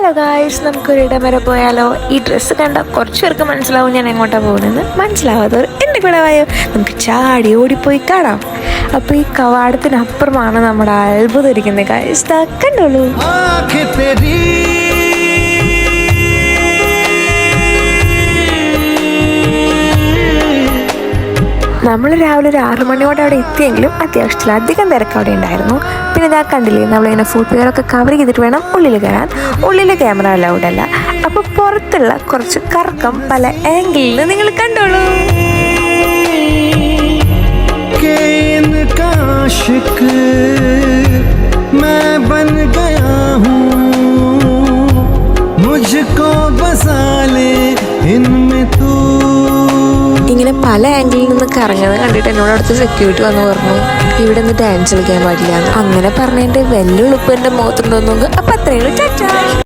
Hello guys, നമുക്കൊരിടം വരെ പോയാലോ? ഈ ഡ്രസ്സ് കണ്ടാൽ കുറച്ച് പേർക്ക് മനസ്സിലാവും ഞാൻ എങ്ങോട്ടാണ് പോകുന്നത്. മനസ്സിലാവാത്തവർ എൻ്റെ കൂടെ വായോ, നമുക്ക് ചാടി ഓടിപ്പോയി കാണാം. അപ്പോൾ ഈ കവാടത്തിനപ്പുറമാണ് നമ്മുടെ അത്ഭുതം ഇരിക്കുന്നത് ഗായ്സ്. കണ്ടോളൂ. നമ്മൾ രാവിലെ ഒരു 6 മണിയോടെ അവിടെ എത്തിയെങ്കിലും അത്യാവശ്യത്തിലധികം തിരക്ക് അവിടെ ഉണ്ടായിരുന്നു. പിന്നെ ഇതാ കണ്ടില്ലേ, നമ്മളിങ്ങനെ ഫുട്വെയറൊക്കെ കവർ ചെയ്തിട്ട് വേണം ഉള്ളിൽ കയറാൻ. ഉള്ളിൽ ക്യാമറ അലൗഡ് അല്ല. അപ്പോൾ പുറത്തുള്ള കുറച്ച് കറക്കം പല ആംഗിളിൽ നിങ്ങൾ കണ്ടോളൂ. ഇങ്ങനെ പല ആംഗിളിൽ നിന്ന് കറങ്ങുന്നത് കണ്ടിട്ട് എന്നോട് അടുത്ത് സെക്യൂരിറ്റി വന്ന് പറഞ്ഞു ഇവിടെ നിന്ന് ഡാൻസ് കളിക്കാൻ പാടില്ല. അങ്ങനെ പറഞ്ഞതിൻ്റെ വെല്ലുവിളിപ്പ് എൻ്റെ മുഖത്തുണ്ടോന്നു. അപ്പം അത്രയുള്ളൂ. ചാച്ചാ.